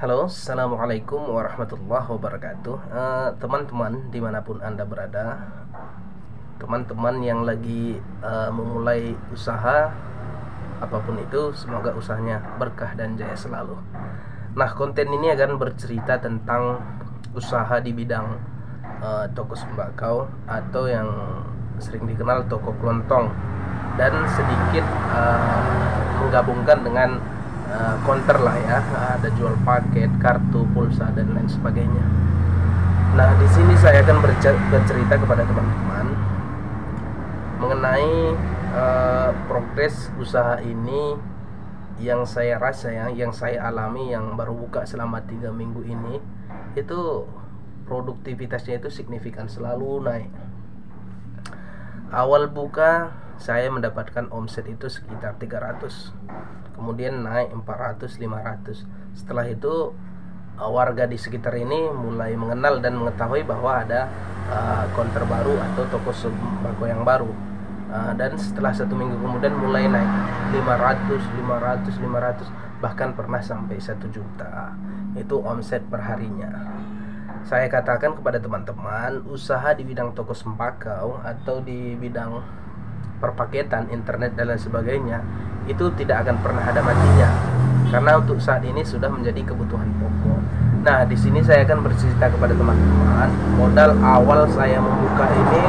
Halo, assalamualaikum warahmatullahi wabarakatuh. Teman-teman dimanapun anda berada, teman-teman yang lagi memulai usaha apapun itu, semoga usahanya berkah dan jaya selalu. Nah, konten ini akan bercerita tentang usaha di bidang toko sembako atau yang sering dikenal toko kelontong, dan sedikit menggabungkan dengan counter lah ya, ada jual paket, kartu, pulsa dan lain sebagainya. Nah, di sini saya akan bercerita kepada teman-teman mengenai progres usaha ini yang saya rasa ya, yang saya alami, yang baru buka selama 3 minggu ini, itu produktivitasnya itu signifikan, selalu naik. Awal buka saya mendapatkan omset itu sekitar 300, kemudian naik 400, 500. Setelah itu warga di sekitar ini mulai mengenal dan mengetahui bahwa ada counter baru atau toko sembako yang baru. Dan setelah 1 minggu kemudian mulai naik 500, 500, 500, bahkan pernah sampai 1 juta. Itu omset perharinya. Saya katakan kepada teman-teman, usaha di bidang toko sembako atau di bidang perpaketan, internet dan lain sebagainya, itu tidak akan pernah ada matinya, karena untuk saat ini sudah menjadi kebutuhan pokok. Nah, di sini saya akan bercerita kepada teman-teman, modal awal saya membuka ini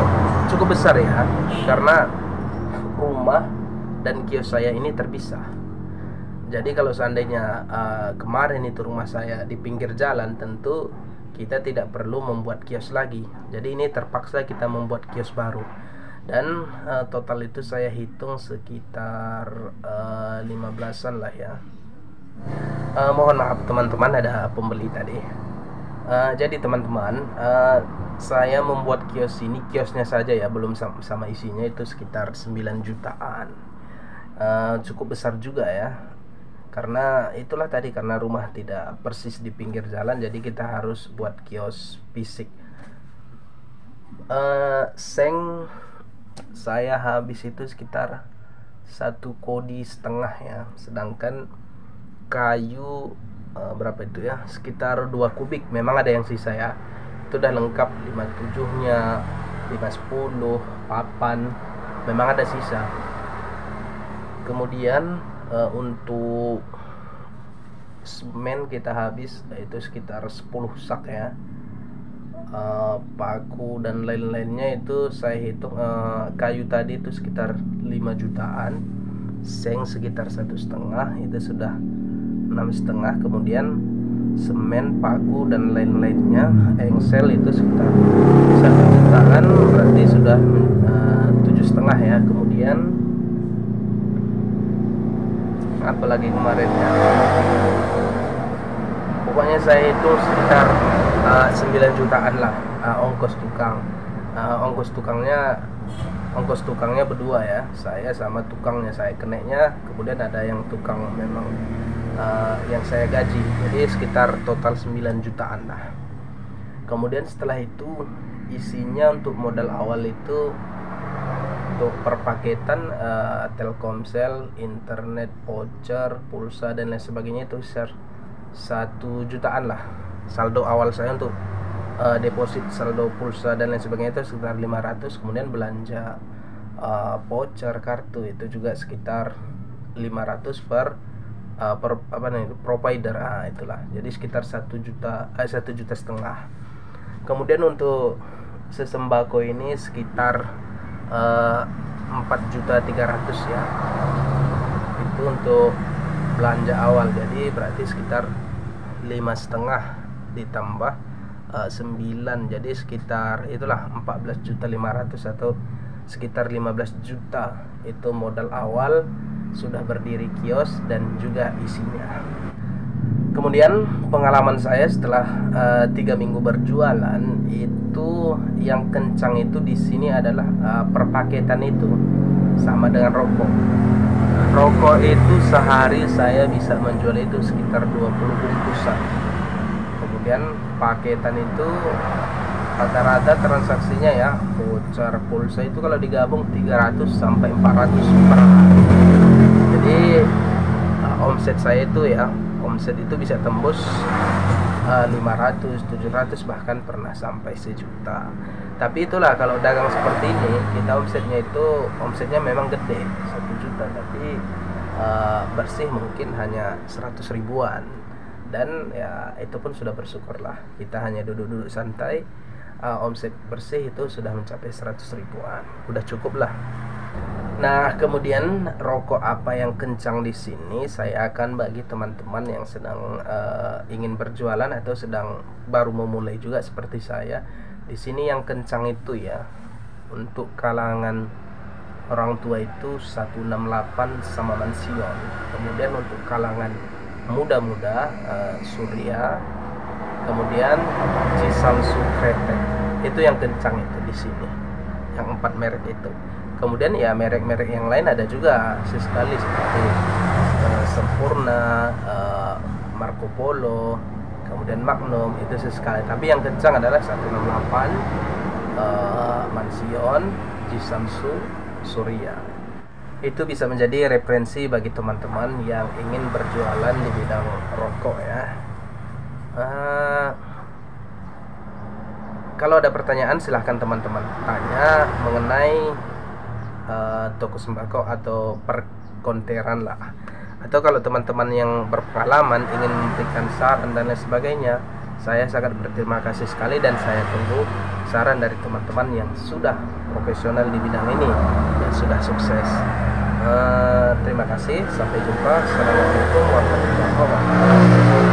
cukup besar ya, karena rumah dan kios saya ini terpisah. Jadi kalau seandainya kemarin itu rumah saya di pinggir jalan, tentu kita tidak perlu membuat kios lagi. Jadi ini terpaksa kita membuat kios baru. Dan total itu saya hitung sekitar 15-an lah ya. Mohon maaf teman-teman, ada pembeli tadi. Jadi teman-teman, saya membuat kios ini, kiosnya saja ya, belum sama isinya, itu sekitar 9 jutaan. Cukup besar juga ya, karena itulah tadi, karena rumah tidak persis di pinggir jalan, jadi kita harus buat kios fisik. Seng saya habis itu sekitar 1,5 kodi ya, sedangkan kayu berapa itu ya, sekitar 2 kubik. Memang ada yang sisa ya, itu udah lengkap 57 nya, 510 papan, memang ada sisa. Kemudian untuk semen kita habis itu sekitar 10 sak ya. Paku dan lain-lainnya itu saya hitung, kayu tadi itu sekitar 5 jutaan, seng sekitar 1,5, itu sudah 6,5. kemudian semen, paku dan lain-lainnya, engsel itu sekitar 1 jutaan, berarti sudah 7,5 ya. Kemudian apalagi kemarin ya, pokoknya saya itu sekitar 9 jutaan lah, ongkos tukang. Ongkos tukangnya berdua ya, saya sama tukangnya, saya keneknya, kemudian ada yang tukang memang yang saya gaji, jadi sekitar total 9 jutaan lah. Kemudian setelah itu isinya untuk modal awal itu untuk perpaketan, Telkomsel, internet, voucher, pulsa dan lain sebagainya, itu 1 jutaan lah. Saldo awal saya untuk deposit, saldo pulsa dan lain sebagainya itu sekitar 500. Kemudian belanja voucher, kartu itu juga sekitar 500 per provider, itulah. Jadi sekitar 1,5 juta. Kemudian untuk sesembako ini sekitar 4.300.000 ya. Itu untuk belanja awal, jadi berarti sekitar 5,5 ditambah 9, jadi sekitar itulah 14.500.000 atau sekitar 15 juta. Itu modal awal sudah berdiri kios dan juga isinya. Kemudian pengalaman saya setelah 3 minggu berjualan itu, yang kencang itu di sini adalah perpaketan, itu sama dengan rokok. Rokok itu sehari saya bisa menjual itu sekitar 20 bungkusan. Kemudian paketan itu rata-rata transaksinya ya, voucher, pulsa itu kalau digabung 300 sampai 400 per hari. Jadi omset saya itu ya, omset itu bisa tembus 500, 700, bahkan pernah sampai 1 juta. Tapi itulah, kalau dagang seperti ini kita omsetnya memang gede 1 juta, tapi bersih mungkin hanya 100 ribuan, dan ya itu pun sudah bersyukurlah. Kita hanya duduk-duduk santai, omset bersih itu sudah mencapai 100 ribuan, udah cukup lah. Nah, kemudian rokok apa yang kencang di sini saya akan bagi teman-teman yang sedang ingin berjualan atau sedang baru memulai juga seperti saya. Di sini yang kencang itu ya, untuk kalangan orang tua itu 168 sama Mansion. Kemudian untuk kalangan muda-muda Surya, kemudian Jisamsu Kretek. Itu yang kencang itu di sini. Yang 4 merek itu. Kemudian ya merek-merek yang lain ada juga sesekali, seperti Sempurna, Marco Polo, kemudian Magnum, itu sesekali. Tapi yang kencang adalah 168, Mansion, Jisamsu, Surya. Itu bisa menjadi referensi bagi teman-teman yang ingin berjualan di bidang rokok ya. Kalau ada pertanyaan silahkan teman-teman tanya mengenai toko sembako atau perkonteran lah, atau kalau teman-teman yang berpengalaman ingin memberikan saran dan lain sebagainya, saya sangat berterima kasih sekali, dan saya tunggu saran dari teman-teman yang sudah profesional di bidang ini dan sudah sukses. Terima kasih, sampai jumpa. Assalamualaikum warahmatullahi wabarakatuh.